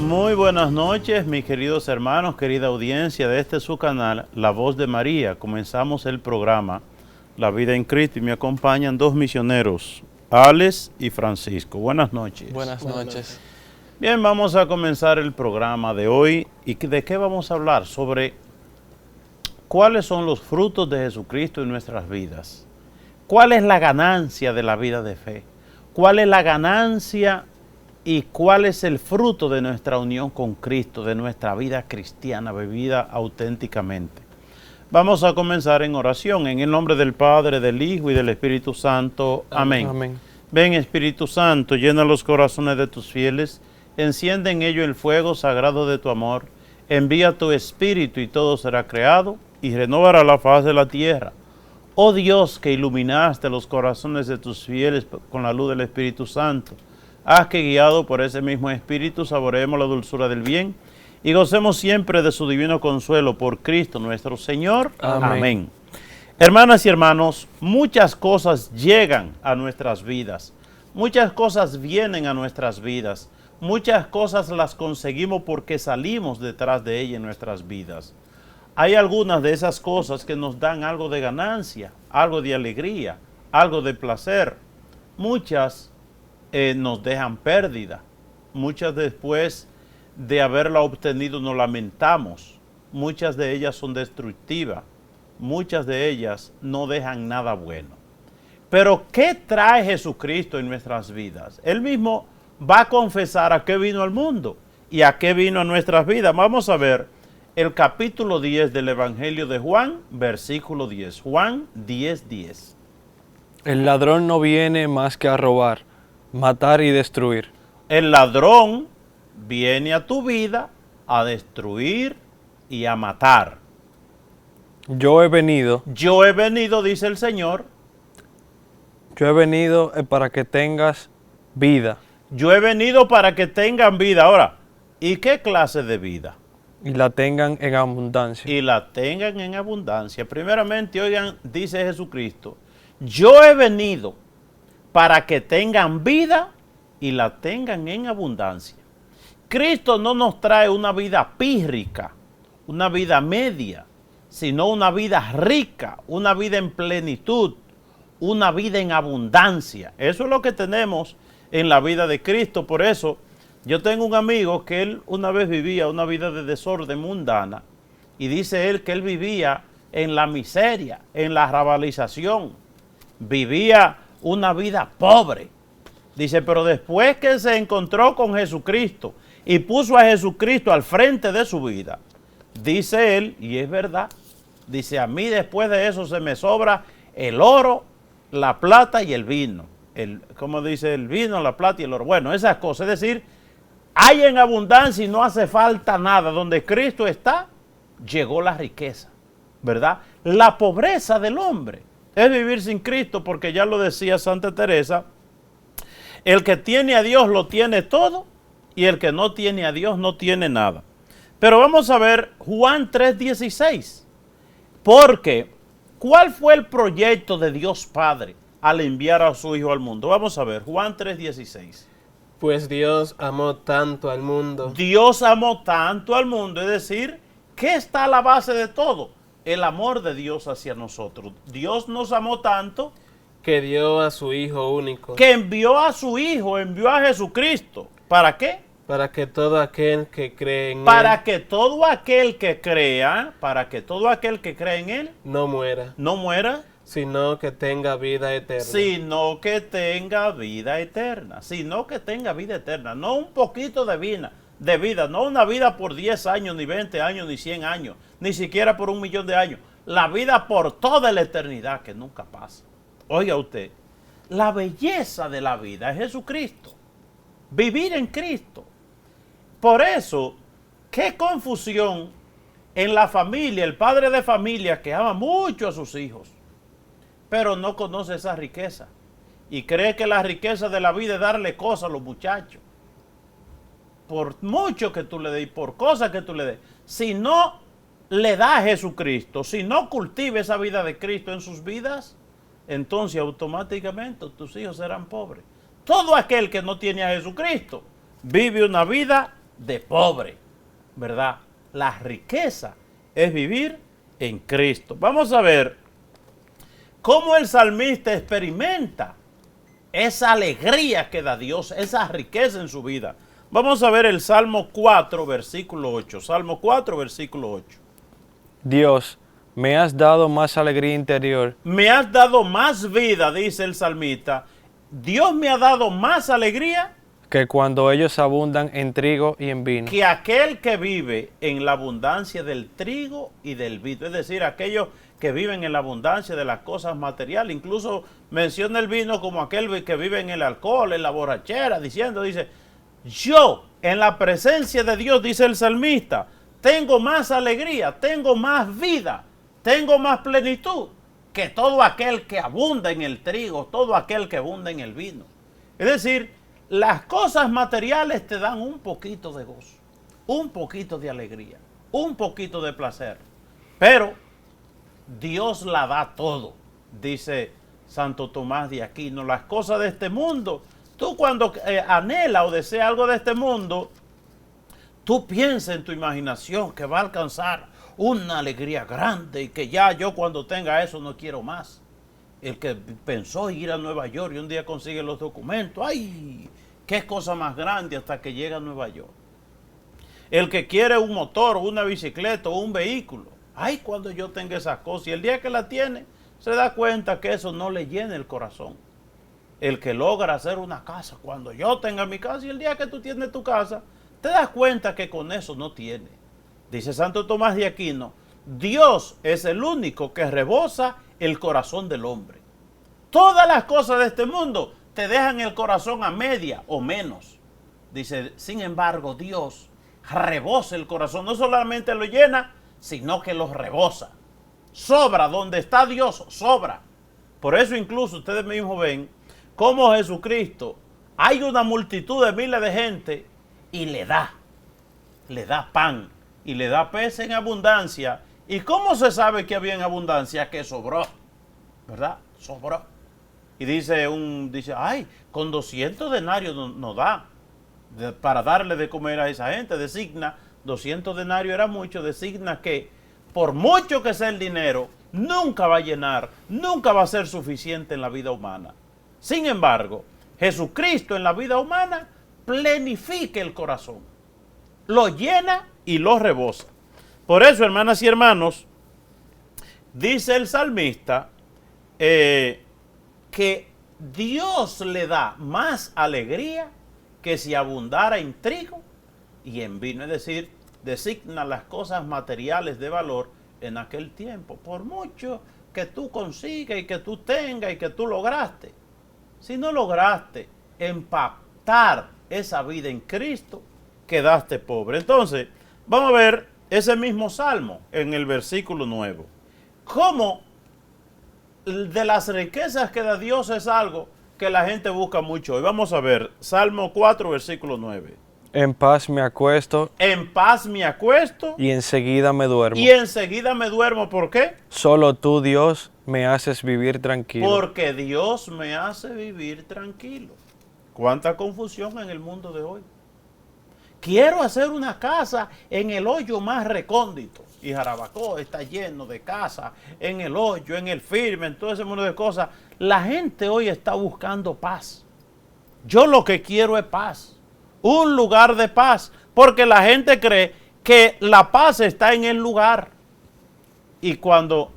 Muy buenas noches, mis queridos hermanos, querida audiencia de su canal, La Voz de María. Comenzamos el programa La Vida en Cristo y me acompañan dos misioneros, Alex y Francisco. Buenas noches. Buenas noches. Bien, vamos a comenzar el programa de hoy. ¿Y de qué vamos a hablar? Sobre cuáles son los frutos de Jesucristo en nuestras vidas. ¿Cuál es la ganancia de la vida de fe? ¿Cuál es la ganancia y cuál es el fruto de nuestra unión con Cristo, de nuestra vida cristiana vivida auténticamente? Vamos a comenzar en oración, en el nombre del Padre, del Hijo y del Espíritu Santo. Amén. Amén. Ven, Espíritu Santo, llena los corazones de tus fieles, enciende en ellos el fuego sagrado de tu amor, envía tu Espíritu y todo será creado y renovará la faz de la tierra. Oh Dios, que iluminaste los corazones de tus fieles con la luz del Espíritu Santo, haz que guiado por ese mismo Espíritu saboreemos la dulzura del bien y gocemos siempre de su divino consuelo por Cristo nuestro Señor. Amén. Amén. Hermanas y hermanos, muchas cosas llegan a nuestras vidas, muchas cosas vienen a nuestras vidas, muchas cosas las conseguimos porque salimos detrás de ellas en nuestras vidas. Hay algunas de esas cosas que nos dan algo de ganancia, algo de alegría, algo de placer. Muchas nos dejan pérdida. Muchas después de haberla obtenido nos lamentamos. Muchas de ellas son destructivas. Muchas de ellas no dejan nada bueno. Pero ¿qué trae Jesucristo en nuestras vidas? Él mismo va a confesar a qué vino al mundo y a qué vino a nuestras vidas. Vamos a ver el capítulo 10 del Evangelio de Juan, versículo 10. Juan 10:10. El ladrón no viene más que a robar, matar y destruir. El ladrón viene a tu vida a destruir y a matar. Yo he venido Dice el Señor. Para que tengas vida. Yo he venido para que tengan vida. Ahora, ¿y qué clase de vida? Y la tengan en abundancia. Y la tengan en abundancia. Primeramente, oigan, dice Jesucristo, yo he venido para que tengan vida y la tengan en abundancia. Cristo no nos trae una vida pírrica, una vida media, sino una vida rica, una vida en plenitud, una vida en abundancia. Eso es lo que tenemos en la vida de Cristo. Por eso, yo tengo un amigo que él una vez vivía una vida de desorden mundana y dice él que él vivía en la miseria, en la rabalización, vivía una vida pobre. Dice, pero después que se encontró con Jesucristo y puso a Jesucristo al frente de su vida, dice él, y es verdad, dice, a mí después de eso se me sobra el oro, la plata y el vino. ¿Cómo dice? El vino, la plata y el oro. Bueno, esas cosas, es decir, hay en abundancia y no hace falta nada. Donde Cristo está, llegó la riqueza, ¿verdad? La pobreza del hombre es vivir sin Cristo, porque ya lo decía Santa Teresa, el que tiene a Dios lo tiene todo y el que no tiene a Dios no tiene nada. Pero vamos a ver Juan 3:16, porque ¿cuál fue el proyecto de Dios Padre al enviar a su Hijo al mundo? Vamos a ver Juan 3:16. Pues Dios amó tanto al mundo. Dios amó tanto al mundo, es decir, ¿qué está a la base de todo? El amor de Dios hacia nosotros. Dios nos amó tanto Que dio a su Hijo único. que envió a su Hijo, envió a Jesucristo. ¿Para qué? Para que todo aquel que cree en Él Para que todo aquel que crea, en Él no muera, no muera, sino que tenga vida eterna. sino que tenga vida eterna. Sino que tenga vida eterna. No un poquito de vida, no una vida por 10 años, ni 20 años, ni 100 años, ni siquiera por 1.000.000 de años. La vida por toda la eternidad que nunca pasa. Oiga usted, la belleza de la vida es Jesucristo. Vivir en Cristo. Por eso, qué confusión en la familia, el padre de familia que ama mucho a sus hijos, pero no conoce esa riqueza y cree que la riqueza de la vida es darle cosas a los muchachos. Por mucho que tú le des, por cosas que tú le des, si no le da a Jesucristo, si no cultiva esa vida de Cristo en sus vidas, entonces automáticamente tus hijos serán pobres. Todo aquel que no tiene a Jesucristo vive una vida de pobre, ¿verdad? La riqueza es vivir en Cristo. Vamos a ver cómo el salmista experimenta esa alegría que da Dios, esa riqueza en su vida. Vamos a ver el Salmo 4, versículo 8. Salmo 4, versículo 8. Dios, me has dado más alegría interior Me has dado más vida, dice el salmista. Dios me ha dado más alegría que cuando ellos abundan en trigo y en vino. que aquel que vive en la abundancia del trigo y del vino. Es decir, aquellos que viven en la abundancia de las cosas materiales. Incluso menciona el vino como aquel que vive en el alcohol, en la borrachera, dice, yo en la presencia de Dios, dice el salmista, tengo más alegría, tengo más vida, tengo más plenitud que todo aquel que abunda en el trigo, todo aquel que abunda en el vino. Es decir, las cosas materiales te dan un poquito de gozo, un poquito de alegría, un poquito de placer, pero Dios la da todo, dice Santo Tomás de Aquino. Las cosas de este mundo, tú cuando anhelas o deseas algo de este mundo, tú piensas en tu imaginación que va a alcanzar una alegría grande y que ya yo cuando tenga eso no quiero más. El que pensó ir a Nueva York y un día consigue los documentos, ¡ay! ¡Qué cosa más grande hasta que llega a Nueva York! El que quiere un motor, una bicicleta o un vehículo, ¡ay! Cuando yo tenga esas cosas, y el día que la tiene, se da cuenta que eso no le llena el corazón. El que logra hacer una casa, cuando yo tenga mi casa, y el día que tú tienes tu casa, te das cuenta que con eso no tiene. Dice Santo Tomás de Aquino, Dios es el único que rebosa el corazón del hombre. Todas las cosas de este mundo te dejan el corazón a media o menos. Dice, sin embargo, Dios rebosa el corazón, no solamente lo llena, sino que lo rebosa. Sobra, donde está Dios, sobra. Por eso incluso ustedes mismos ven cómo Jesucristo, hay una multitud de miles de gente y le da pan y le da pez en abundancia. ¿Y cómo se sabe que había en abundancia? Que sobró, ¿verdad? Sobró. Y dice, ay, con 200 denarios nos da para darle de comer a esa gente. Designa, 200 denarios era mucho, designa que por mucho que sea el dinero, nunca va a llenar, nunca va a ser suficiente en la vida humana. Sin embargo, Jesucristo en la vida humana plenifica el corazón, lo llena y lo rebosa. Por eso, hermanas y hermanos, dice el salmista que Dios le da más alegría que si abundara en trigo y en vino. Es decir, designa las cosas materiales de valor en aquel tiempo. Por mucho que tú consigas y que tú tengas y que tú lograste, si no lograste empaptar esa vida en Cristo, quedaste pobre. Entonces, vamos a ver ese mismo salmo en el versículo 9. Cómo de las riquezas que da Dios es algo que la gente busca mucho. Y vamos a ver, Salmo 4, versículo 9. En paz me acuesto En paz me acuesto y enseguida me duermo. y enseguida me duermo. ¿Por qué? Solo tú, Dios, me haces vivir tranquilo. Porque Dios me hace vivir tranquilo. ¿Cuánta confusión en el mundo de hoy? Quiero hacer una casa en el hoyo más recóndito. Y Jarabacoa está lleno de casas en el hoyo, en el firme, en todo ese mundo de cosas. La gente hoy está buscando paz. Yo lo que quiero es paz. Un lugar de paz. Porque la gente cree que la paz está en el lugar. Y cuando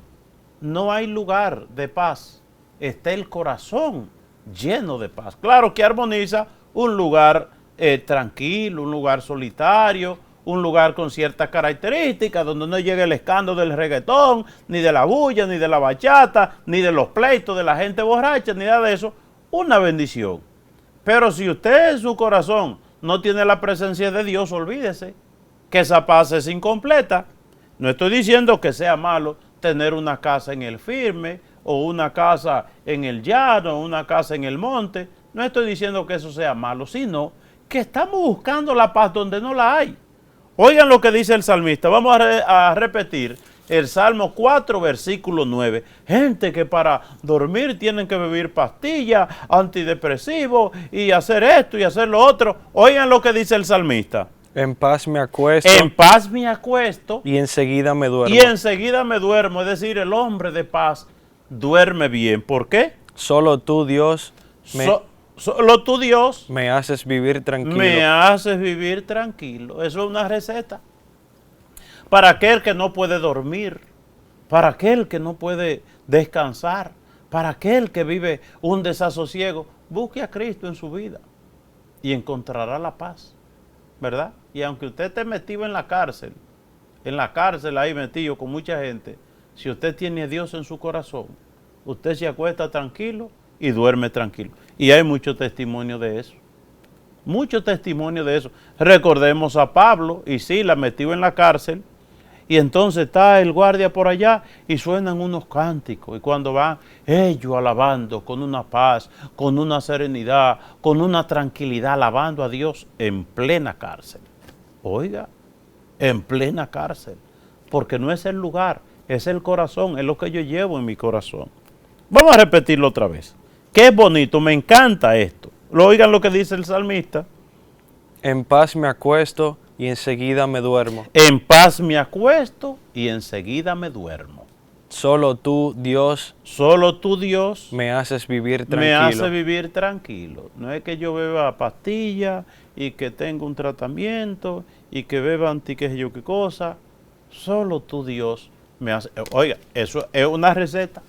no hay lugar de paz, está el corazón lleno de paz. Claro que armoniza un lugar tranquilo, un lugar solitario, un lugar con ciertas características, donde no llegue el escándalo del reggaetón, ni de la bulla, ni de la bachata, ni de los pleitos de la gente borracha, ni nada de eso. Una bendición. Pero si usted en su corazón no tiene la presencia de Dios, olvídese que esa paz es incompleta. No estoy diciendo que sea malo tener una casa en el firme, o una casa en el llano, o una casa en el monte. No estoy diciendo que eso sea malo, sino que estamos buscando la paz donde no la hay. Oigan lo que dice el salmista. Vamos a repetir el Salmo 4, versículo 9. Gente que para dormir tienen que beber pastillas, antidepresivos, y hacer esto y hacer lo otro. Oigan lo que dice el salmista. En paz me acuesto En paz me acuesto y enseguida me duermo. y enseguida me duermo. Es decir, el hombre de paz duerme bien. ¿Por qué? Solo tú, Dios, Solo tú, Dios, me haces vivir tranquilo. me haces vivir tranquilo. Eso es una receta. Para aquel que no puede dormir, para aquel que no puede descansar, para aquel que vive un desasosiego, busque a Cristo en su vida y encontrará la paz, ¿verdad? Y aunque usted esté metido en la cárcel ahí metido con mucha gente, si usted tiene a Dios en su corazón, usted se acuesta tranquilo y duerme tranquilo. Y hay mucho testimonio de eso. Mucho testimonio de eso. Recordemos a Pablo y Silas metido en la cárcel, y entonces está el guardia por allá y suenan unos cánticos. Y cuando van ellos alabando con una paz, con una serenidad, con una tranquilidad, alabando a Dios en plena cárcel. Oiga, en plena cárcel. Porque no es el lugar, es el corazón, es lo que yo llevo en mi corazón. Vamos a repetirlo otra vez. Qué bonito, me encanta esto. Oigan lo que dice el salmista. En paz me acuesto y enseguida me duermo. En paz me acuesto y enseguida me duermo. Solo tú, Dios, Solo tú, Dios, me haces vivir tranquilo. me hace vivir tranquilo. No es que yo beba pastillas y que tenga un tratamiento y que beba anti qué sé yo qué cosa. Solo tú, Dios, me hace... Oiga, eso es una receta.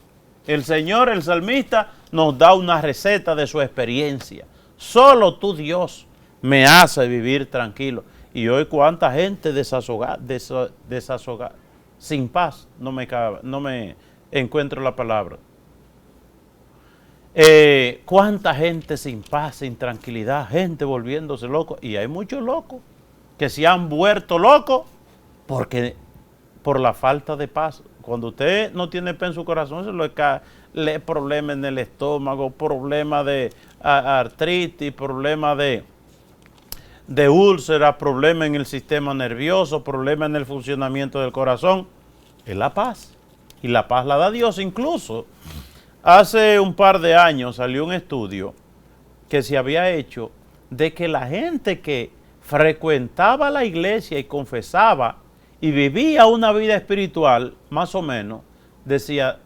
El Señor, el salmista, nos da una receta de su experiencia. Solo tú, Dios, me hace vivir tranquilo. Y hoy cuánta gente desasogada, sin paz, no me encuentro la palabra. Cuánta gente sin paz, sin tranquilidad, gente volviéndose loco. Y hay muchos locos que se han vuelto locos por la falta de paz. Cuando usted no tiene paz en su corazón, le problemas en el estómago, problemas de artritis, problemas de úlceras, problemas en el sistema nervioso, problemas en el funcionamiento del corazón. Es la paz. Y la paz la da Dios. Incluso hace un par de años salió un estudio que se había hecho de que la gente que frecuentaba la iglesia y confesaba y vivía una vida espiritual, más o menos, decía,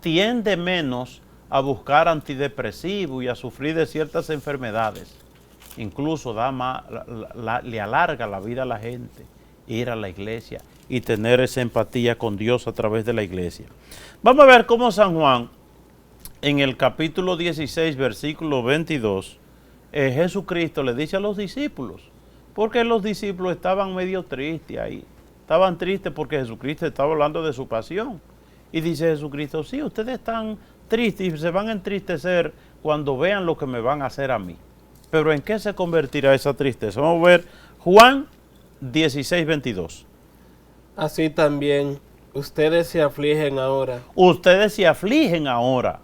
tiende menos a buscar antidepresivos y a sufrir de ciertas enfermedades. Incluso le alarga la vida a la gente ir a la iglesia y tener esa empatía con Dios a través de la iglesia. Vamos a ver cómo San Juan, en el capítulo 16, versículo 22, Jesucristo le dice a los discípulos, porque los discípulos estaban medio tristes ahí. Estaban tristes porque Jesucristo estaba hablando de su pasión. Y dice Jesucristo, sí, ustedes están tristes y se van a entristecer cuando vean lo que me van a hacer a mí. Pero ¿en qué se convertirá esa tristeza? Vamos a ver Juan 16, 22. Así también, ustedes se afligen ahora, Ustedes se afligen ahora,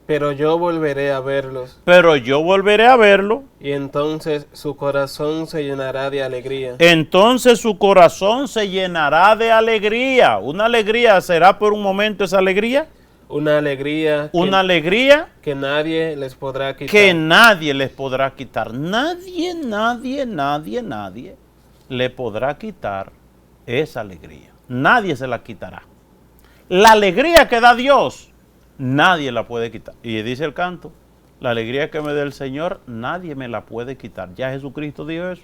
pero yo volveré a verlos, pero yo volveré a verlo. y entonces su corazón se llenará de alegría. Entonces su corazón se llenará de alegría. Una alegría, ¿será por un momento esa alegría? Una alegría Una alegría que nadie les podrá quitar. que nadie les podrá quitar. Nadie le podrá quitar esa alegría. Nadie se la quitará. La alegría que da Dios, nadie la puede quitar. Y dice el canto, la alegría que me da el Señor, nadie me la puede quitar. Ya Jesucristo dijo eso.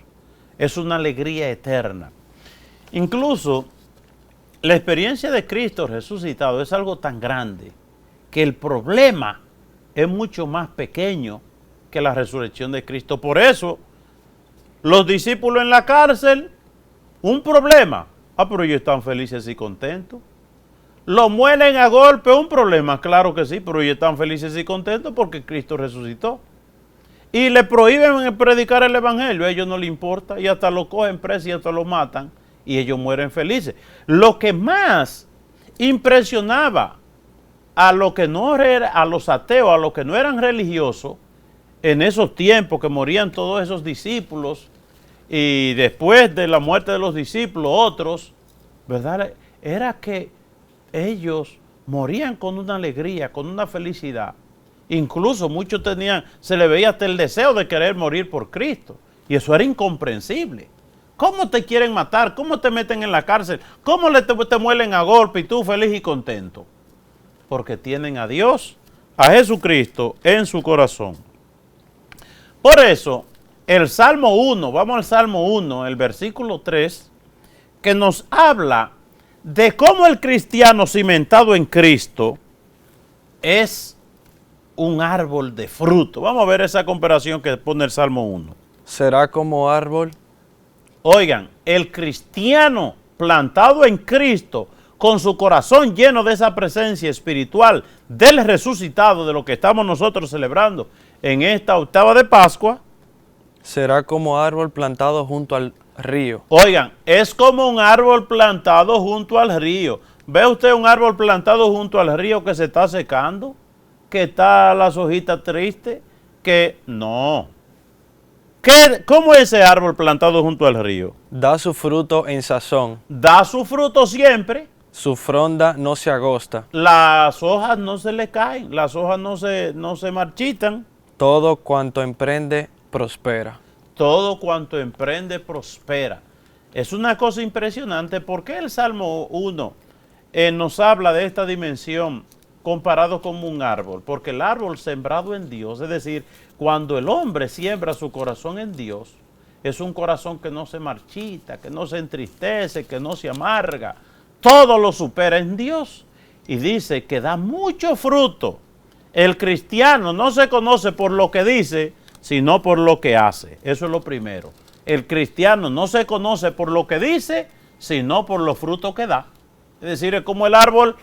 Es una alegría eterna. Incluso la experiencia de Cristo resucitado es algo tan grande que el problema es mucho más pequeño que la resurrección de Cristo. Por eso, los discípulos en la cárcel, un problema. Pero ellos están felices y contentos. Los muelen a golpe, un problema. Claro que sí, pero ellos están felices y contentos porque Cristo resucitó. Y le prohíben predicar el evangelio, a ellos no les importa. Y hasta lo cogen preso y hasta lo matan. Y ellos mueren felices. Lo que más impresionaba a los ateos, a los que no eran religiosos, en esos tiempos que morían todos esos discípulos, y después de la muerte de los discípulos, otros, ¿verdad? Era que ellos morían con una alegría, con una felicidad. Incluso muchos se le veía hasta el deseo de querer morir por Cristo. Y eso era incomprensible. ¿Cómo te quieren matar? ¿Cómo te meten en la cárcel? ¿Cómo te muelen a golpe y tú feliz y contento? Porque tienen a Dios, a Jesucristo en su corazón. Por eso, el Salmo 1, vamos al Salmo 1, el versículo 3, que nos habla de cómo el cristiano cimentado en Cristo es un árbol de fruto. Vamos a ver esa comparación que pone el Salmo 1. Será como árbol. Oigan, el cristiano plantado en Cristo, con su corazón lleno de esa presencia espiritual del resucitado, de lo que estamos nosotros celebrando en esta octava de Pascua, Será como árbol plantado junto al río. oigan, es como un árbol plantado junto al río. ¿Ve usted un árbol plantado junto al río que se está secando? Que está las hojitas tristes, que no. ¿Cómo es ese árbol plantado junto al río? Da su fruto en sazón. Da su fruto siempre. Su fronda no se agosta. Las hojas no se le caen, las hojas no se marchitan. Todo cuanto emprende, prospera. Todo cuanto emprende prospera. Es una cosa impresionante. ¿Por qué el Salmo 1 nos habla de esta dimensión comparado con un árbol? Porque el árbol sembrado en Dios, es decir, cuando el hombre siembra su corazón en Dios, es un corazón que no se marchita, que no se entristece, que no se amarga. Todo lo supera en Dios. Y dice que da mucho fruto. El cristiano no se conoce por lo que dice, sino por lo que hace. Eso es lo primero. El cristiano no se conoce por lo que dice, sino por los frutos que da. Es decir, es como el árbol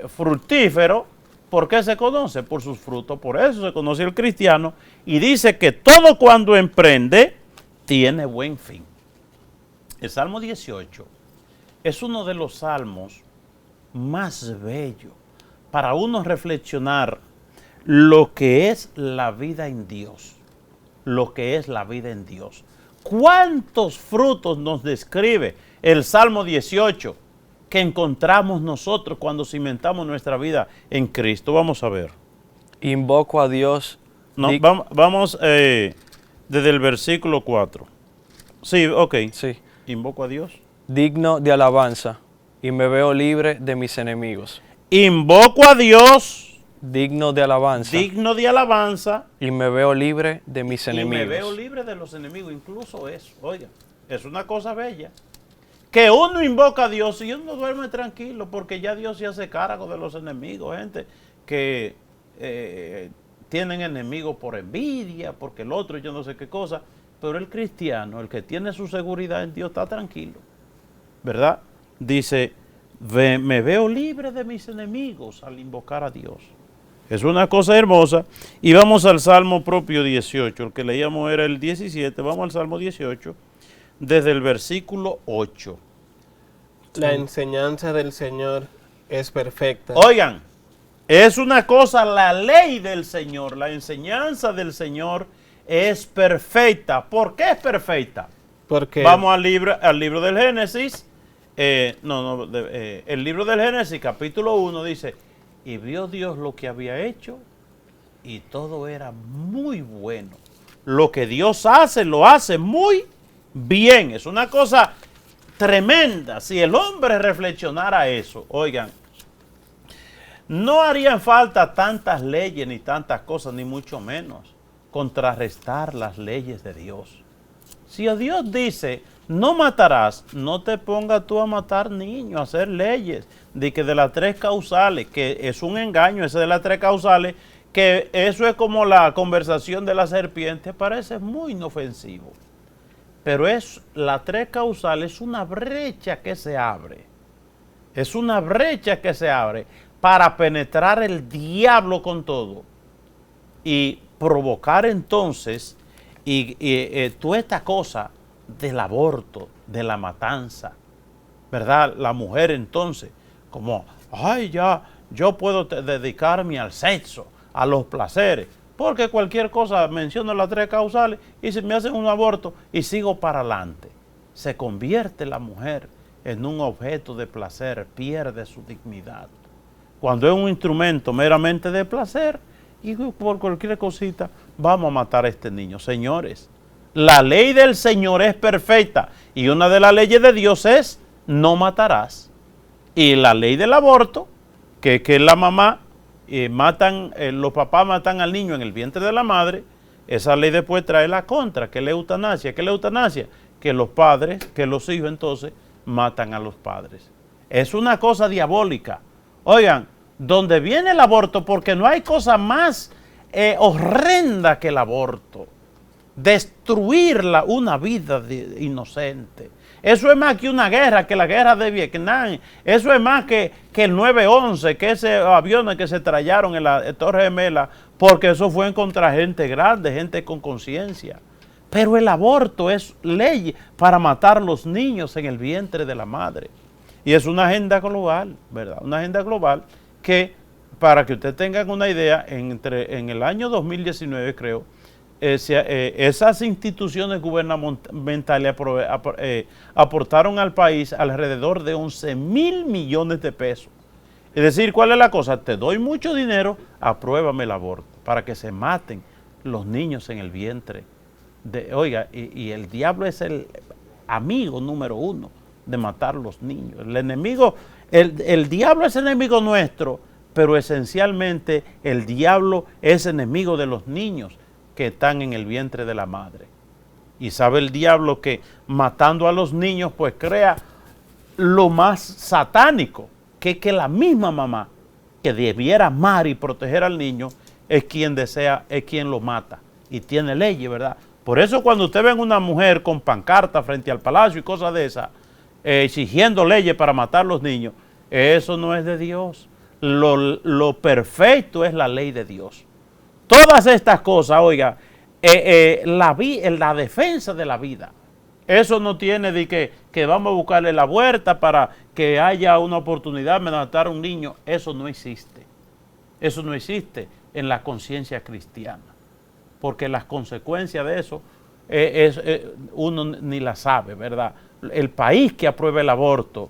fructífero. ¿Por qué se conoce? Por sus frutos. Por eso se conoce el cristiano. Y dice que todo cuando emprende, tiene buen fin. El Salmo 18 es uno de los salmos más bellos para uno reflexionar lo que es la vida en Dios. Lo que es la vida en Dios. ¿Cuántos frutos nos describe el Salmo 18 que encontramos nosotros cuando cimentamos nuestra vida en Cristo? Vamos a ver. Invoco a Dios. No, vamos desde el versículo 4. Sí, ok. Sí. Invoco a Dios. Digno de alabanza, y me veo libre de mis enemigos. Invoco a Dios. Digno de alabanza. Digno de alabanza. Y me veo libre de mis Y enemigos. me veo libre de los enemigos. Incluso eso, oiga, es una cosa bella. Que uno invoca a Dios y uno duerme tranquilo porque ya Dios se hace cargo de los enemigos. Gente que tienen enemigos por envidia, porque el otro yo no sé qué cosa. Pero el cristiano, el que tiene su seguridad en Dios, está tranquilo. ¿Verdad? Dice, me veo libre de mis enemigos al invocar a Dios. Es una cosa hermosa. Y vamos al Salmo propio 18. El que leíamos era el 17. Vamos al Salmo 18. Desde el versículo 8. La enseñanza del Señor es perfecta. Oigan, es una cosa la ley del Señor. La enseñanza del Señor es perfecta. ¿Por qué es perfecta? Porque Vamos al libro del Génesis. El libro del Génesis, capítulo 1, dice, y vio Dios lo que había hecho, y todo era muy bueno. Lo que Dios hace, lo hace muy bien. Es una cosa tremenda. Si el hombre reflexionara eso, oigan, no harían falta tantas leyes ni tantas cosas, ni mucho menos contrarrestar las leyes de Dios. Si Dios dice, no matarás, no te pongas tú a matar niños, a hacer leyes de que de las 3 causales, que es un engaño ese de las 3 causales, que eso es como la conversación de la serpiente, parece muy inofensivo. Pero es la 3 causales, es una brecha que se abre. Es una brecha que se abre para penetrar el diablo con todo y provocar entonces toda esta cosa del aborto, de la matanza, ¿verdad? La mujer entonces, como, ay, ya, yo puedo dedicarme al sexo, a los placeres, porque cualquier cosa menciono las 3 causales y se me hacen un aborto y sigo para adelante. Se convierte la mujer en un objeto de placer, pierde su dignidad. Cuando es un instrumento meramente de placer y por cualquier cosita, vamos a matar a este niño. Señores, La ley del Señor es perfecta y una de las leyes de Dios es no matarás. Y la ley del aborto, que la mamá los papás matan al niño en el vientre de la madre, esa ley después trae la contra, que es la eutanasia. ¿Qué es la eutanasia? Que los padres, que los hijos entonces matan a los padres. Es una cosa diabólica. Oigan, donde viene el aborto, porque no hay cosa más horrenda que el aborto. Destruir una vida inocente. Eso es más que una guerra, que la guerra de Vietnam. Eso es más que el 9/11, que ese avión que se estrellaron en la Torre Gemela, porque eso fue contra gente grande, gente con conciencia. Pero el aborto es ley para matar a los niños en el vientre de la madre. Y es una agenda global, ¿verdad? Una agenda global que, para que ustedes tengan una idea, en el año 2019, creo, esas instituciones gubernamentales aportaron al país alrededor de 11,000 millones de pesos. Es decir, ¿cuál es la cosa? Te doy mucho dinero, apruébame el aborto, para que se maten los niños en el vientre. Oiga, y el diablo es el amigo número uno de matar los niños. El enemigo, el diablo es enemigo nuestro, pero esencialmente el diablo es enemigo de los niños que están en el vientre de la madre. Y sabe el diablo que matando a los niños pues crea lo más satánico, que la misma mamá que debiera amar y proteger al niño es quien lo mata y tiene leyes, ¿verdad? Por eso cuando usted ve a una mujer con pancarta frente al palacio y cosas de esas, exigiendo leyes para matar a los niños, eso no es de Dios. Lo perfecto es la ley de Dios. Todas estas cosas, oiga, la defensa de la vida, eso no tiene de que vamos a buscarle la vuelta para que haya una oportunidad de matar a un niño. Eso no existe. Eso no existe en la conciencia cristiana. Porque las consecuencias de eso uno ni la sabe, ¿verdad? El país que apruebe el aborto,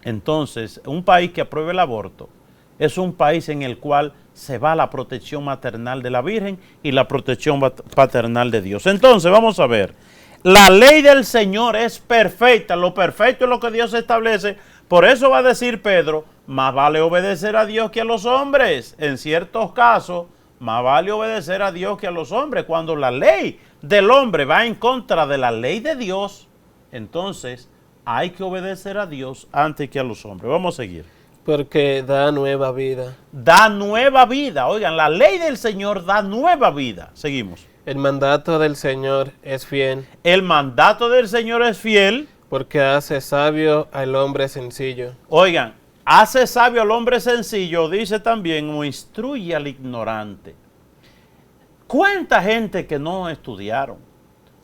entonces, un país que apruebe el aborto es un país en el cual se va la protección maternal de la Virgen y la protección paternal de Dios. Entonces, vamos a ver. La ley del Señor es perfecta. Lo perfecto es lo que Dios establece. Por eso va a decir Pedro, más vale obedecer a Dios que a los hombres. En ciertos casos, más vale obedecer a Dios que a los hombres. Cuando la ley del hombre va en contra de la ley de Dios, entonces hay que obedecer a Dios antes que a los hombres. Vamos a seguir. Porque da nueva vida. Da nueva vida. Oigan, la ley del Señor da nueva vida. Seguimos. El mandato del Señor es fiel. El mandato del Señor es fiel. Porque hace sabio al hombre sencillo. Oigan, hace sabio al hombre sencillo, dice también, o instruye al ignorante. ¿Cuánta gente que no estudiaron,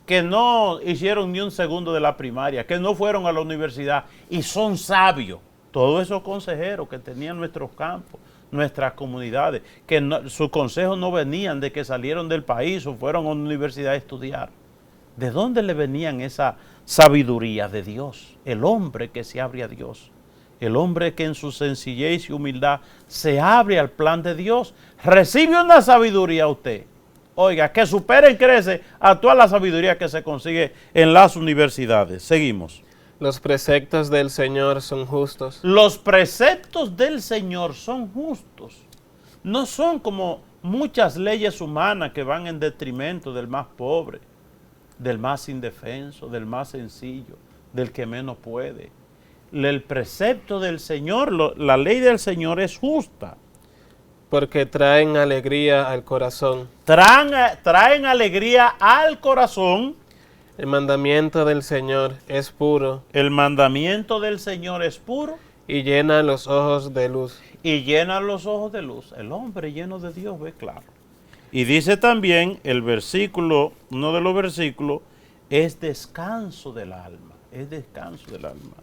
que no hicieron ni un segundo de la primaria, que no fueron a la universidad y son sabios? Todos esos consejeros que tenían nuestros campos, nuestras comunidades, que sus consejos no venían de que salieron del país o fueron a una universidad a estudiar. ¿De dónde le venían esa sabiduría? De Dios. El hombre que se abre a Dios. El hombre que en su sencillez y humildad se abre al plan de Dios. Recibe una sabiduría usted. Oiga, que supera y crece a toda la sabiduría que se consigue en las universidades. Seguimos. Los preceptos del Señor son justos. Los preceptos del Señor son justos. No son como muchas leyes humanas que van en detrimento del más pobre, del más indefenso, del más sencillo, del que menos puede. El precepto del Señor, la ley del Señor es justa. Porque traen alegría al corazón. Traen alegría al corazón. El mandamiento del Señor es puro. El mandamiento del Señor es puro. Y llena los ojos de luz. Y llena los ojos de luz. El hombre lleno de Dios ve claro. Y dice también el versículo, uno de los versículos, es descanso del alma. Es descanso del alma.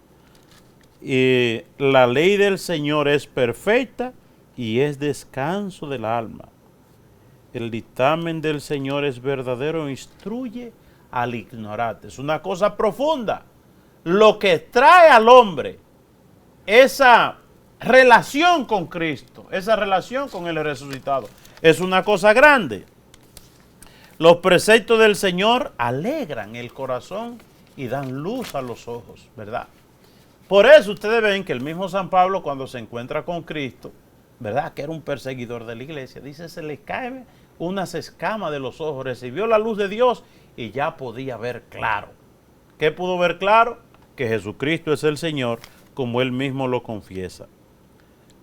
Y la ley del Señor es perfecta y es descanso del alma. El dictamen del Señor es verdadero, instruye al ignorante. Es una cosa profunda. Lo que trae al hombre esa relación con Cristo, esa relación con el resucitado, es una cosa grande. Los preceptos del Señor alegran el corazón y dan luz a los ojos, ¿verdad? Por eso ustedes ven que el mismo San Pablo, cuando se encuentra con Cristo, ¿verdad?, que era un perseguidor de la iglesia, dice, se le cae unas escamas de los ojos, recibió la luz de Dios y ya podía ver claro. ¿Qué pudo ver claro? Que Jesucristo es el Señor, como él mismo lo confiesa.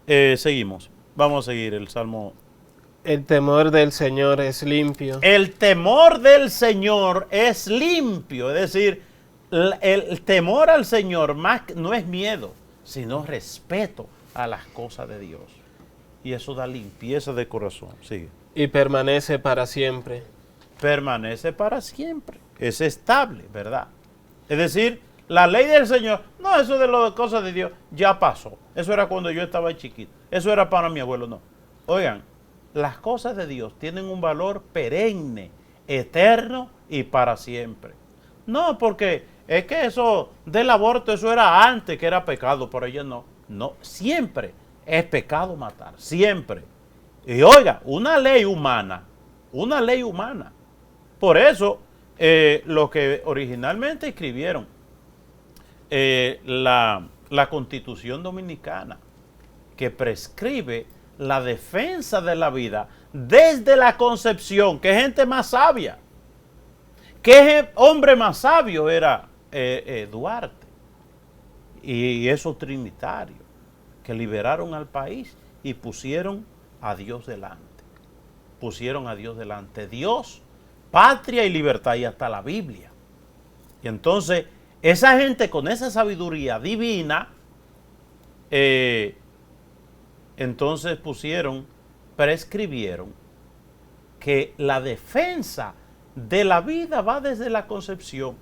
Seguimos, vamos a seguir el Salmo. El temor del Señor es limpio. El temor del Señor es limpio, es decir, el temor al Señor no es miedo, sino respeto a las cosas de Dios. Y eso da limpieza de corazón. Sigue. Y permanece para siempre. Permanece para siempre. Es estable, ¿verdad? Es decir, la ley del Señor, no, eso de las cosas de Dios ya pasó. Eso era cuando yo estaba chiquito. Eso era para mi abuelo, no. Oigan, las cosas de Dios tienen un valor perenne, eterno y para siempre. No, porque es que eso del aborto, eso era antes que era pecado, por ello no. No, siempre es pecado matar, siempre. Y oiga, una ley humana. Por eso, lo que originalmente escribieron la Constitución Dominicana, que prescribe la defensa de la vida desde la concepción, que gente más sabia, que hombre más sabio era Duarte y esos trinitarios que liberaron al país y pusieron a Dios delante. Dios, patria y libertad, y hasta la Biblia. Y entonces, esa gente con esa sabiduría divina, entonces prescribieron que la defensa de la vida va desde la concepción.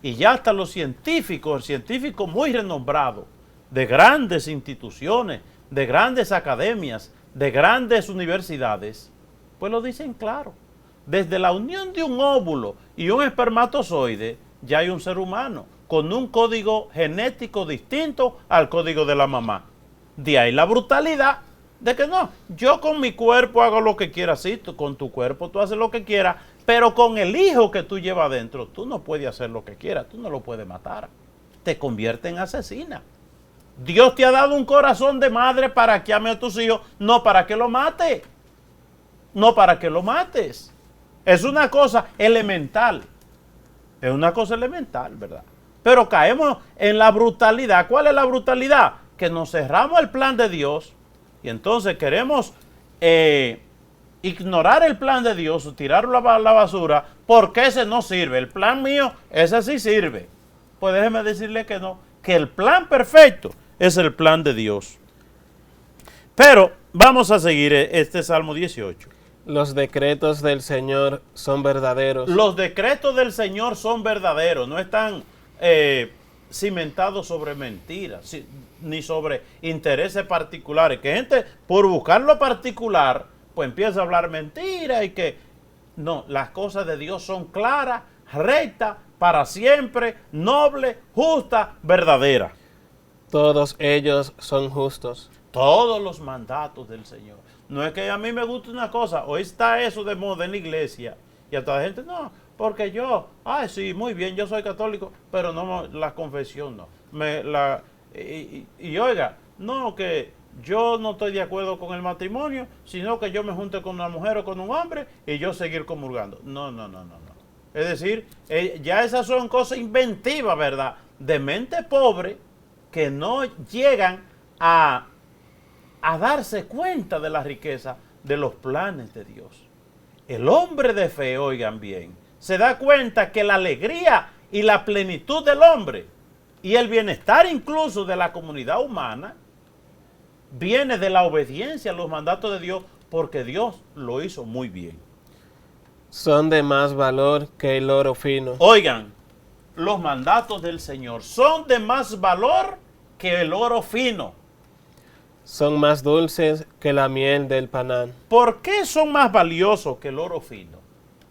Y ya hasta los científicos muy renombrados, de grandes instituciones, de grandes academias, de grandes universidades, pues lo dicen claro. Desde la unión de un óvulo y un espermatozoide, ya hay un ser humano con un código genético distinto al código de la mamá. De ahí la brutalidad de que no, yo con mi cuerpo hago lo que quiera, sí, con tu cuerpo tú haces lo que quieras, pero con el hijo que tú llevas dentro, tú no puedes hacer lo que quieras, tú no lo puedes matar. Te convierte en asesina. Dios te ha dado un corazón de madre para que ame a tus hijos, no para que lo mate. No para que lo mates. Es una cosa elemental. Es una cosa elemental, ¿verdad? Pero caemos en la brutalidad. ¿Cuál es la brutalidad? Que nos cerramos el plan de Dios y entonces queremos ignorar el plan de Dios, tirarlo a la basura, porque ese no sirve. El plan mío, ese sí sirve. Pues déjeme decirle que no, que el plan perfecto es el plan de Dios. Pero vamos a seguir este Salmo 18. Los decretos del Señor son verdaderos. Los decretos del Señor son verdaderos, no están cimentados sobre mentiras, ni sobre intereses particulares. Que gente, por buscar lo particular, pues empieza a hablar mentiras y que... No, las cosas de Dios son claras, rectas, para siempre, nobles, justas, verdaderas. Todos ellos son justos. Todos los mandatos del Señor. No es que a mí me guste una cosa, hoy está eso de moda en la iglesia, y a toda la gente, no, porque yo, sí, muy bien, yo soy católico, pero no, la confesión no. Y oiga, no, que yo no estoy de acuerdo con el matrimonio, sino que yo me junte con una mujer o con un hombre y yo seguir comulgando. No. Es decir, ya esas son cosas inventivas, ¿verdad? De mente pobre, que no llegan a darse cuenta de la riqueza de los planes de Dios. El hombre de fe, oigan bien, se da cuenta que la alegría y la plenitud del hombre y el bienestar incluso de la comunidad humana viene de la obediencia a los mandatos de Dios, porque Dios lo hizo muy bien. Son de más valor que el oro fino. Oigan, los mandatos del Señor son de más valor que el oro fino. Son más dulces que la miel del panal. ¿Por qué son más valiosos que el oro fino?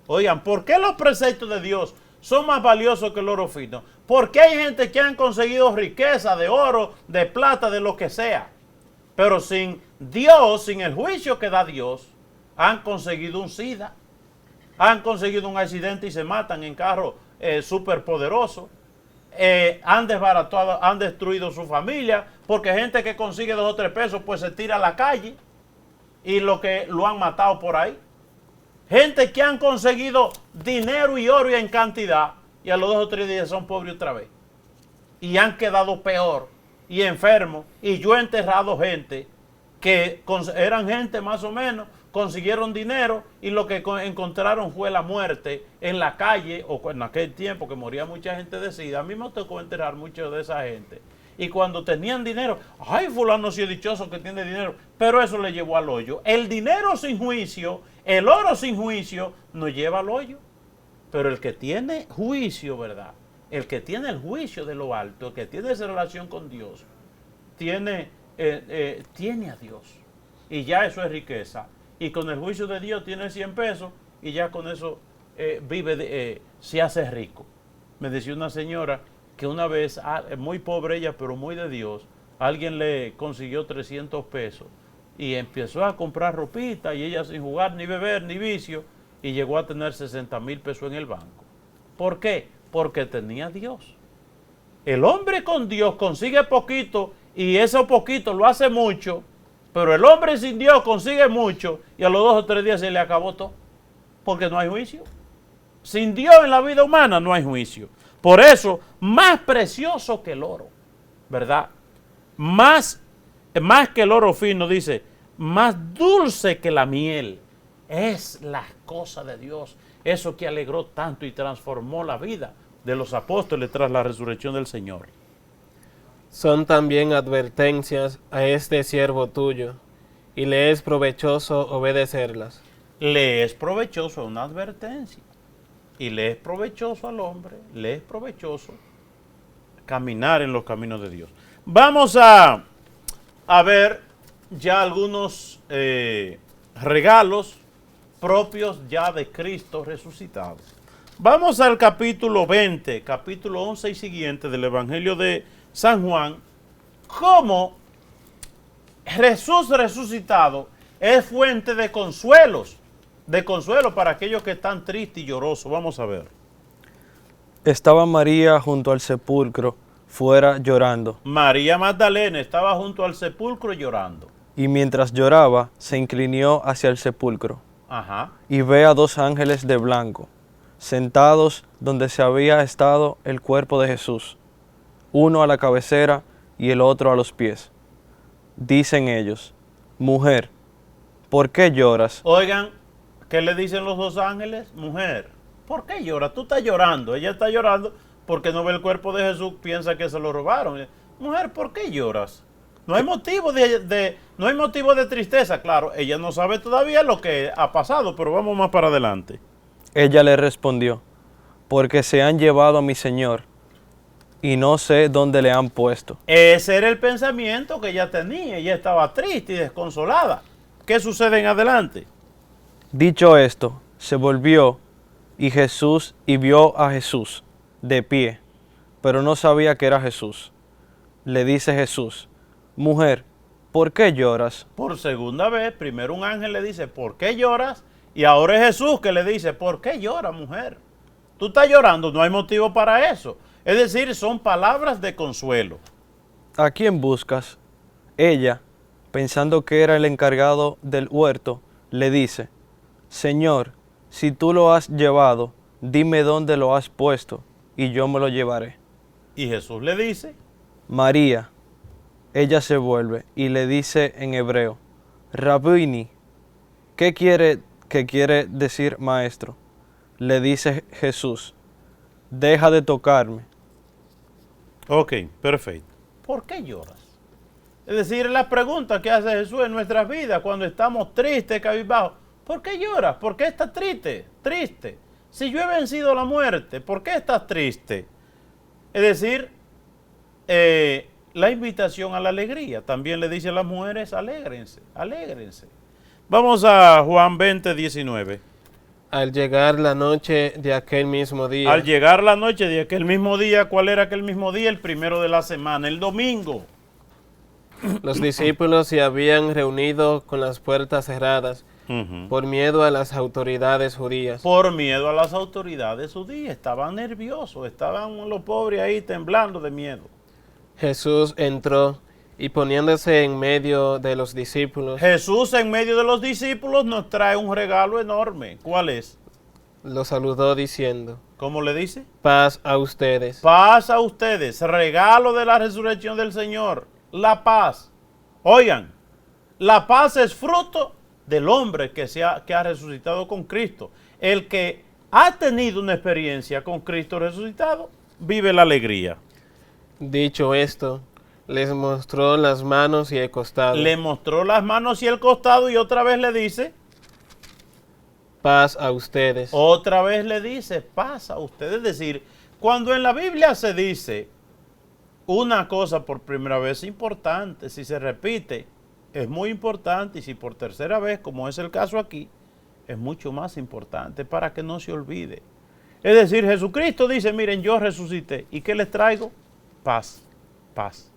Oigan, ¿por qué los preceptos de Dios son más valiosos que el oro fino? Porque hay gente que han conseguido riqueza de oro, de plata, de lo que sea. Pero sin Dios, sin el juicio que da Dios, han conseguido un SIDA. han conseguido un accidente y se matan en carros súper poderosos. Han desbaratado, han destruido su familia, porque gente que consigue 2 o 3 pesos pues se tira a la calle y lo han matado por ahí. Gente que han conseguido dinero y oro en cantidad y a los 2 o 3 días son pobres otra vez. Y han quedado peor y enfermos. Y yo he enterrado gente que eran gente más o menos, consiguieron dinero y lo que encontraron fue la muerte en la calle, o en aquel tiempo que moría mucha gente de SIDA. A mí me tocó enterrar mucho de esa gente. Y cuando tenían dinero, ay, fulano sí es dichoso que tiene dinero, pero eso le llevó al hoyo. El dinero sin juicio, el oro sin juicio, nos lleva al hoyo. Pero el que tiene juicio, ¿verdad? El que tiene el juicio de lo alto, el que tiene esa relación con Dios, tiene a Dios. Y ya eso es riqueza. Y con el juicio de Dios tiene 100 pesos y ya con eso se hace rico. Me decía una señora que una vez, muy pobre ella, pero muy de Dios, alguien le consiguió 300 pesos y empezó a comprar ropita y ella sin jugar, ni beber, ni vicio, y llegó a tener 60,000 pesos en el banco. ¿Por qué? Porque tenía Dios. El hombre con Dios consigue poquito y eso poquito lo hace mucho, pero el hombre sin Dios consigue mucho y a los 2 o 3 días se le acabó todo, porque no hay juicio. Sin Dios en la vida humana no hay juicio. Por eso, más precioso que el oro, ¿verdad? Más que el oro fino, dice, más dulce que la miel es la cosa de Dios. Eso que alegró tanto y transformó la vida de los apóstoles tras la resurrección del Señor. Son también advertencias a este siervo tuyo, y le es provechoso obedecerlas. Le es provechoso una advertencia. Y le es provechoso al hombre, le es provechoso caminar en los caminos de Dios. Vamos a ver ya algunos regalos propios ya de Cristo resucitado. Vamos al capítulo 20, capítulo 11 y siguiente del Evangelio de San Juan. Cómo Jesús resucitado es fuente de consuelos. De consuelo para aquellos que están tristes y llorosos. Vamos a ver. Estaba María junto al sepulcro, fuera llorando. María Magdalena estaba junto al sepulcro llorando. Y mientras lloraba, se inclinó hacia el sepulcro. Ajá. Y ve a 2 ángeles de blanco, sentados donde se había estado el cuerpo de Jesús, uno a la cabecera y el otro a los pies. Dicen ellos: Mujer, ¿por qué lloras? Oigan, ¿qué le dicen los 2 ángeles? Mujer, ¿por qué lloras? Tú estás llorando. Ella está llorando porque no ve el cuerpo de Jesús, piensa que se lo robaron. Mujer, ¿por qué lloras? No hay motivo no hay motivo de tristeza. Claro, ella no sabe todavía lo que ha pasado, pero vamos más para adelante. Ella le respondió: Porque se han llevado a mi Señor, y no sé dónde le han puesto. Ese era el pensamiento que ella tenía. Ella estaba triste y desconsolada. ¿Qué sucede en adelante? Dicho esto, se volvió y vio a Jesús de pie, pero no sabía que era Jesús. Le dice Jesús: Mujer, ¿por qué lloras? Por segunda vez, primero un ángel le dice, ¿por qué lloras? Y ahora es Jesús que le dice, ¿por qué lloras, mujer? Tú estás llorando, no hay motivo para eso. Es decir, son palabras de consuelo. ¿A quién buscas? Ella, pensando que era el encargado del huerto, le dice: Señor, si tú lo has llevado, dime dónde lo has puesto, y yo me lo llevaré. Y Jesús le dice: María. Ella se vuelve y le dice en hebreo: Rabini. ¿Qué quiere decir maestro? Le dice Jesús: Deja de tocarme. Ok, perfecto. ¿Por qué lloras? Es decir, la pregunta que hace Jesús en nuestras vidas cuando estamos tristes, cabizbajos. ¿Por qué lloras? ¿Por qué estás triste? Triste. Si yo he vencido la muerte, ¿por qué estás triste? Es decir, la invitación a la alegría. También le dice a las mujeres: alégrense, alégrense. Vamos a Juan 20, 19. Al llegar la noche de aquel mismo día. Al llegar la noche de aquel mismo día, ¿cuál era aquel mismo día? El primero de la semana, el domingo. Los discípulos se habían reunido con las puertas cerradas Ujú. por miedo a las autoridades judías. Por miedo a las autoridades judías. Estaban nerviosos, estaban los pobres ahí temblando de miedo. Jesús entró y poniéndose en medio de los discípulos, Jesús en medio de los discípulos nos trae un regalo enorme. ¿Cuál es? los saludó diciendo, ¿Cómo le dice? paz a ustedes. Paz a ustedes, regalo de la resurrección del Señor, la paz. Oigan, la paz es fruto del hombre que ha resucitado con Cristo. El que ha tenido una experiencia con Cristo resucitado, vive la alegría. Dicho esto, les mostró las manos y el costado. Le mostró las manos y el costado y otra vez le dice, Paz a ustedes. otra vez le dice, paz a ustedes. Es decir, cuando en la Biblia se dice una cosa por primera vez es importante, si se repite es muy importante y si por tercera vez, como es el caso aquí, es mucho más importante para que no se olvide. Es decir, Jesucristo dice, miren, yo resucité. ¿Y qué les traigo? Paz, paz,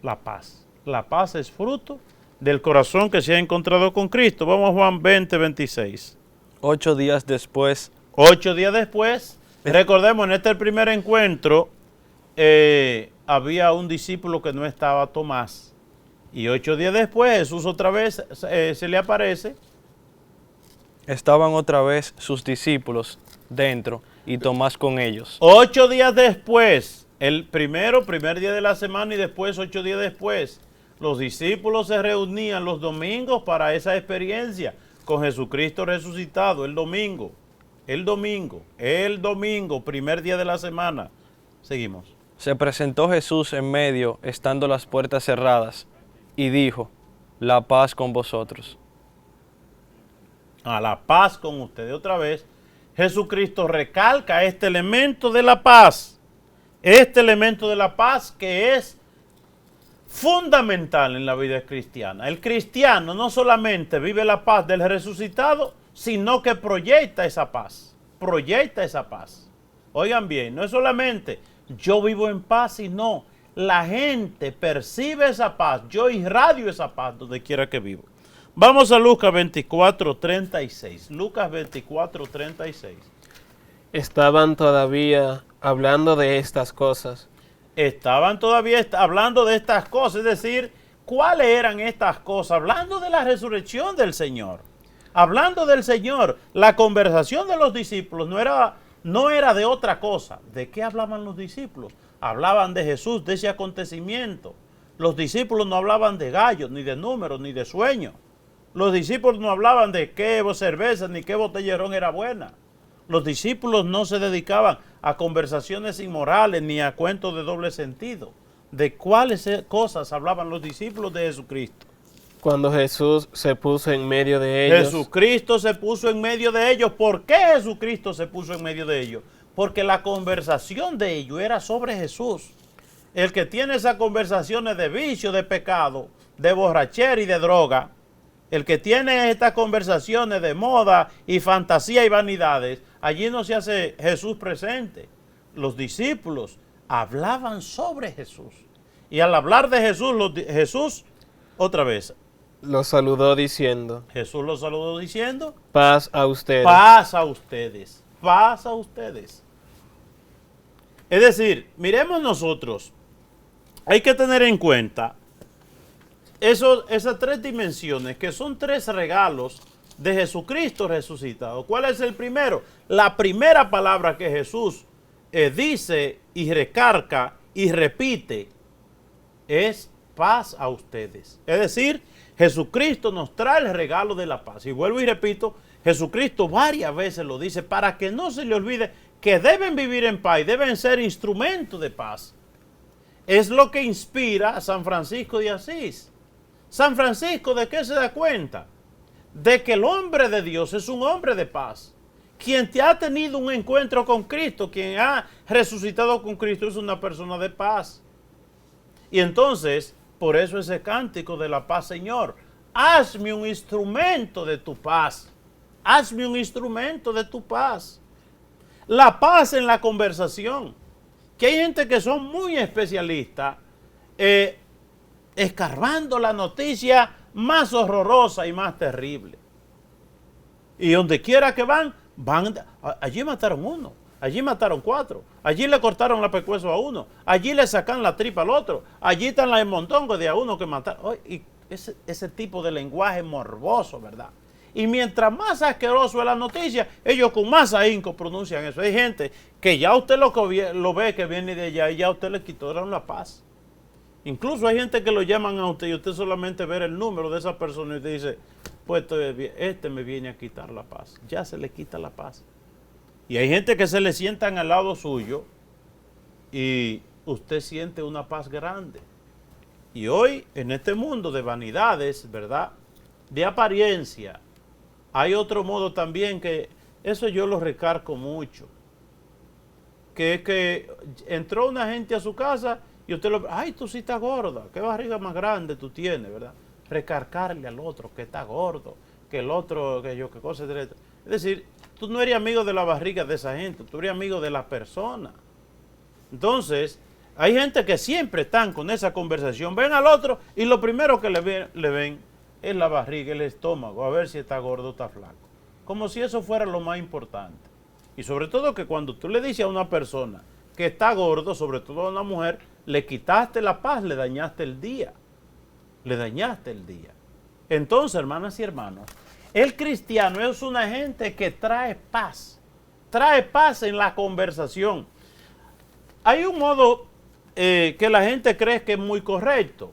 la paz. La paz es fruto del corazón que se ha encontrado con Cristo. Vamos a Juan 20, 26. 8 días después, 8 días después, recordemos, en este primer encuentro había un discípulo que no estaba, Tomás. Y 8 días después Jesús otra vez se le aparece. estaban otra vez sus discípulos dentro y Tomás con ellos. 8 días después, el primer día de la semana y después 8 días después, los discípulos se reunían los domingos para esa experiencia con Jesucristo resucitado, el domingo, primer día de la semana. Seguimos. Se presentó Jesús en medio, estando las puertas cerradas, y dijo, la paz con vosotros. A la paz con ustedes. Otra vez, Jesucristo recalca este elemento de la paz. Este elemento de la paz que es fundamental en la vida cristiana. El cristiano no solamente vive la paz del resucitado, sino que proyecta esa paz. Proyecta esa paz. Oigan bien, no es solamente yo vivo en paz, sino la gente percibe esa paz. Yo irradio esa paz donde quiera que vivo. Vamos a Lucas 24, 36. Lucas 24, 36. Estaban todavía hablando de estas cosas. Estaban todavía hablando de estas cosas, es decir, ¿cuáles eran estas cosas? Hablando de la resurrección del Señor. Hablando del Señor, la conversación de los discípulos no era de otra cosa. ¿De qué hablaban los discípulos? Hablaban de Jesús, de ese acontecimiento. Los discípulos no hablaban de gallos, ni de números, ni de sueños. Los discípulos no hablaban de qué cerveza, ni qué botella de ron era buena. Los discípulos no se dedicaban a conversaciones inmorales, ni a cuentos de doble sentido. ¿De cuáles cosas hablaban los discípulos de Jesucristo? Cuando Jesús se puso en medio de ellos, Jesucristo se puso en medio de ellos. ¿Por qué Jesucristo se puso en medio de ellos? Porque la conversación de ellos era sobre Jesús. El que tiene esas conversaciones de vicio, de pecado, de borrachera y de droga, el que tiene estas conversaciones de moda y fantasía y vanidades, allí no se hace Jesús presente. Los discípulos hablaban sobre Jesús. Y al hablar de Jesús, Jesús, otra vez, los saludó diciendo, Jesús los saludó diciendo, paz a ustedes. paz a ustedes, paz a ustedes. Es decir, miremos nosotros, hay que tener en cuenta esas tres dimensiones que son tres regalos de Jesucristo resucitado. ¿Cuál es el primero? La primera palabra que Jesús dice y recarga y repite es paz a ustedes. Es decir, Jesucristo nos trae el regalo de la paz. Y vuelvo y repito, Jesucristo varias veces lo dice para que no se le olvide que deben vivir en paz y deben ser instrumentos de paz. Es lo que inspira a San Francisco de Asís. San Francisco, ¿de qué se da cuenta? De que el hombre de Dios es un hombre de paz. Quien te ha tenido un encuentro con Cristo, quien ha resucitado con Cristo, es una persona de paz. Y entonces, por eso ese cántico de la paz, Señor, hazme un instrumento de tu paz. Hazme un instrumento de tu paz. La paz en la conversación. Que hay gente que son muy especialistas escarbando la noticia más horrorosa y más terrible. Y donde quiera que van, allí mataron uno, allí mataron 4, allí le cortaron la pescuezo a uno, allí le sacan la tripa al otro, allí están las montongos de a uno que mataron. Y ese tipo de lenguaje morboso, ¿verdad? Y mientras más asqueroso es la noticia, ellos con más ahínco pronuncian eso. Hay gente que ya usted lo ve que viene de allá y ya usted le quitaron la paz. Incluso hay gente que lo llaman a usted y usted solamente ve el número de esa persona y usted dice, pues este me viene a quitar la paz. Ya se le quita la paz. Y hay gente que se le sientan al lado suyo y usted siente una paz grande. Y hoy, en este mundo de vanidades, ¿verdad?, de apariencia, hay otro modo también que, eso yo lo recargo mucho, que es que entró una gente a su casa y usted ay, tú sí estás gorda, qué barriga más grande tú tienes, ¿verdad? Recargarle al otro que está gordo, que el otro, qué cosa, etc. Es decir, tú no eres amigo de la barriga de esa gente, tú eres amigo de la persona. Entonces, hay gente que siempre están con esa conversación, ven al otro y lo primero que le ven es la barriga, el estómago, a ver si está gordo o está flaco. Como si eso fuera lo más importante. Y sobre todo que cuando tú le dices a una persona que está gordo, sobre todo a una mujer, le quitaste la paz, le dañaste el día. Le dañaste el día. Entonces, hermanas y hermanos, el cristiano es una gente que trae paz en la conversación. Hay un modo que la gente cree que es muy correcto.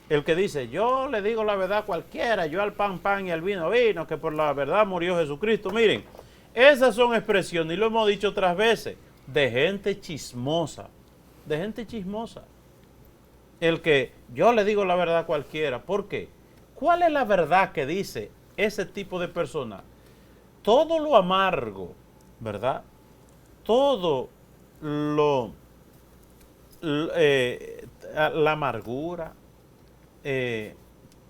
El que dice, yo le digo la verdad a cualquiera, yo al pan, pan y al vino, vino, que por la verdad murió Jesucristo. Miren, esas son expresiones, y lo hemos dicho otras veces, de gente chismosa, de gente chismosa. El que yo le digo la verdad a cualquiera. ¿Por qué? ¿Cuál es la verdad que dice ese tipo de persona? Todo lo amargo, ¿verdad? Todo la amargura,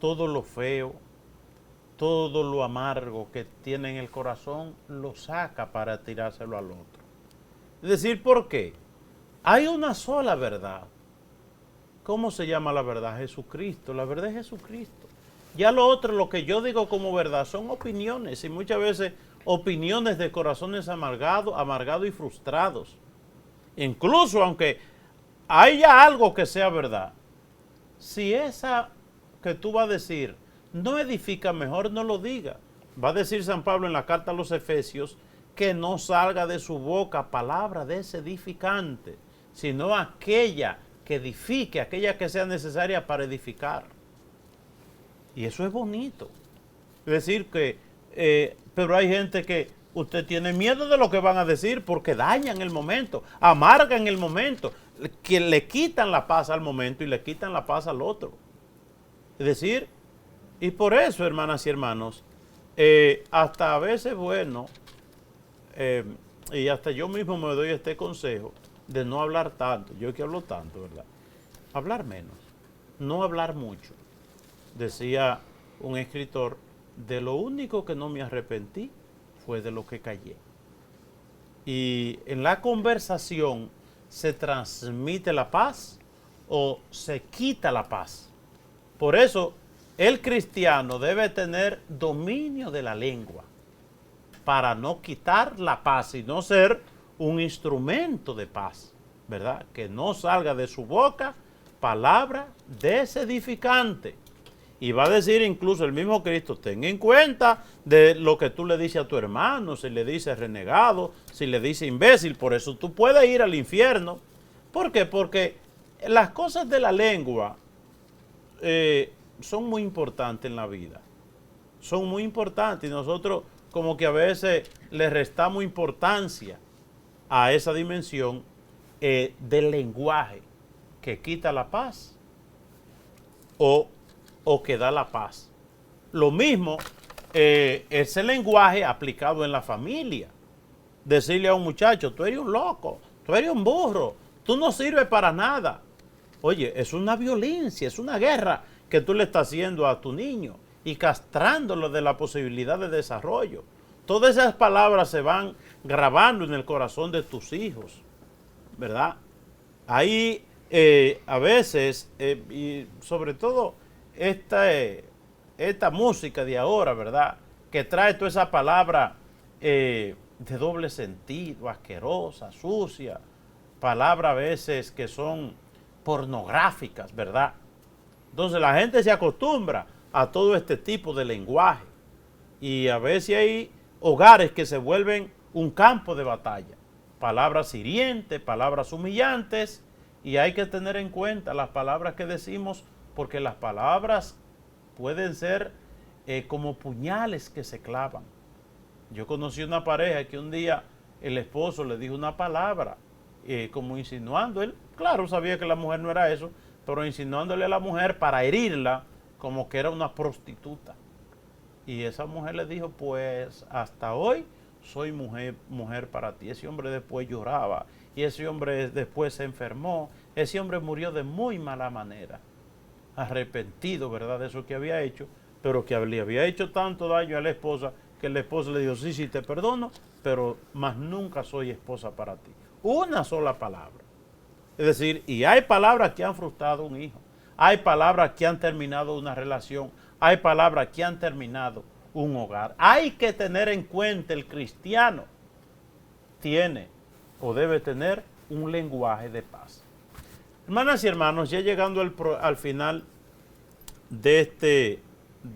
todo lo feo, todo lo amargo que tiene en el corazón, lo saca para tirárselo al otro. Es decir, ¿por qué? Hay una sola verdad. ¿Cómo se llama la verdad? Jesucristo. La verdad es Jesucristo. Ya lo otro, lo que yo digo como verdad, son opiniones, y muchas veces opiniones de corazones amargados y frustrados. Incluso aunque haya algo que sea verdad, si esa que tú vas a decir no edifica, mejor no lo diga. Va a decir San Pablo en la carta a los Efesios que no salga de su boca palabra desedificante, sino aquella que edifique, aquella que sea necesaria para edificar. Y eso es bonito. Es decir que, pero hay gente que usted tiene miedo de lo que van a decir porque dañan el momento, amargan el momento, que le quitan la paz al momento y le quitan la paz al otro. Es decir, y por eso, hermanas y hermanos, hasta a veces bueno, y hasta yo mismo me doy este consejo de no hablar tanto. Yo que hablo tanto, ¿verdad? Hablar menos, no hablar mucho. Decía un escritor, de lo único que no me arrepentí fue de lo que callé. Y en la conversación se transmite la paz o se quita la paz. Por eso el cristiano debe tener dominio de la lengua para no quitar la paz y no ser un instrumento de paz, ¿verdad? Que no salga de su boca palabra desedificante. Y va a decir incluso el mismo Cristo, ten en cuenta de lo que tú le dices a tu hermano, si le dices renegado, si le dices imbécil, por eso tú puedes ir al infierno. ¿Por qué? Porque las cosas de la lengua son muy importantes en la vida. Son muy importantes y nosotros como que a veces le restamos importancia a esa dimensión del lenguaje que quita la paz o que da la paz. Lo mismo ese lenguaje aplicado en la familia. Decirle a un muchacho, tú eres un loco, tú eres un burro, tú no sirves para nada. Oye, es una violencia, es una guerra que tú le estás haciendo a tu niño y castrándolo de la posibilidad de desarrollo. Todas esas palabras se van grabando en el corazón de tus hijos, ¿verdad? Ahí a veces, y sobre todo esta música de ahora, ¿verdad? que trae toda esa palabra de doble sentido, asquerosa, sucia, palabras a veces que son pornográficas, ¿verdad? Entonces la gente se acostumbra a todo este tipo de lenguaje y a veces hay hogares que se vuelven un campo de batalla. Palabras hirientes, palabras humillantes, y hay que tener en cuenta las palabras que decimos, porque las palabras pueden ser como puñales que se clavan. Yo conocí una pareja que un día el esposo le dijo una palabra, como insinuando, él claro sabía que la mujer no era eso, pero insinuándole a la mujer para herirla como que era una prostituta. Y esa mujer le dijo, pues hasta hoy soy mujer para ti. Ese hombre después lloraba y ese hombre después se enfermó. Ese hombre murió de muy mala manera, arrepentido, ¿verdad?, de eso que había hecho, pero que le había hecho tanto daño a la esposa que la esposa le dijo, sí, te perdono, pero más nunca soy esposa para ti. Una sola palabra. Es decir, y hay palabras que han frustrado un hijo, hay palabras que han terminado una relación, hay palabras que han terminado un hogar. Hay que tener en cuenta, el cristiano tiene o debe tener un lenguaje de paz. Hermanas y hermanos, ya llegando al final de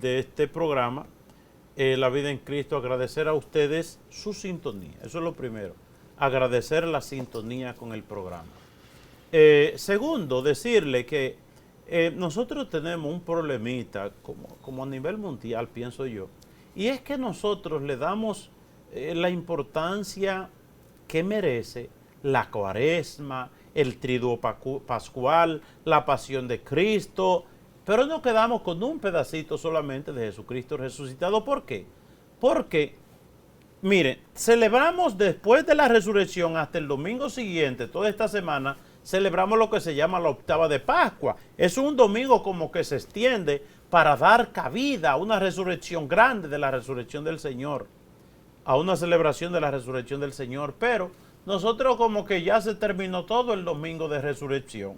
este programa, La Vida en Cristo, agradecer a ustedes su sintonía. Eso es lo primero, agradecer la sintonía con el programa. Segundo, decirle que nosotros tenemos un problemita como a nivel mundial, pienso yo, y es que nosotros le damos la importancia que merece la Cuaresma, el Triduo Pascual, la Pasión de Cristo, pero nos quedamos con un pedacito solamente de Jesucristo resucitado. ¿Por qué? Porque, miren, celebramos después de la resurrección hasta el domingo siguiente, toda esta semana, celebramos lo que se llama la octava de Pascua. Es un domingo como que se extiende para dar cabida a una resurrección grande de la resurrección del Señor, a una celebración de la resurrección del Señor, pero nosotros como que ya se terminó todo el domingo de resurrección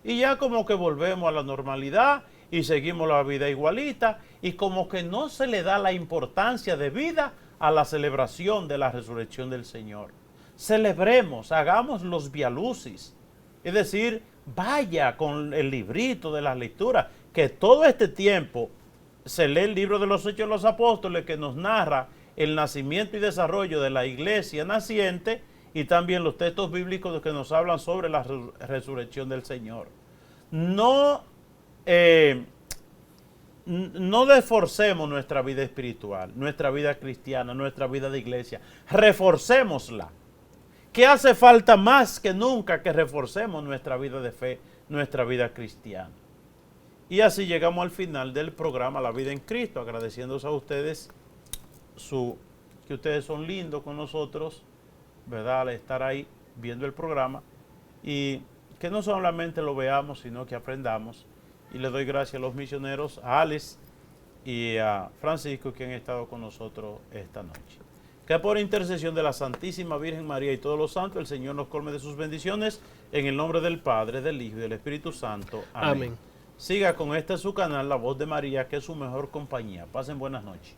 y ya como que volvemos a la normalidad y seguimos la vida igualita y como que no se le da la importancia de vida a la celebración de la resurrección del Señor. Celebremos, hagamos los vialucis, es decir, vaya con el librito de las lecturas, que todo este tiempo se lee el libro de los Hechos de los Apóstoles que nos narra el nacimiento y desarrollo de la iglesia naciente y también los textos bíblicos que nos hablan sobre la resurrección del Señor. No desforcemos nuestra vida espiritual, nuestra vida cristiana, nuestra vida de iglesia, reforcémosla. ¿Qué hace falta más que nunca? Que reforcemos nuestra vida de fe, nuestra vida cristiana. Y así llegamos al final del programa La Vida en Cristo, agradeciéndoles a ustedes que ustedes son lindos con nosotros, ¿verdad?, al estar ahí viendo el programa y que no solamente lo veamos, sino que aprendamos. Y le doy gracias a los misioneros, a Alex y a Francisco, que han estado con nosotros esta noche. Que por intercesión de la Santísima Virgen María y todos los santos, el Señor nos colme de sus bendiciones, en el nombre del Padre, del Hijo y del Espíritu Santo. Amén. Siga con este su canal, La Voz de María, que es su mejor compañía. Pasen buenas noches.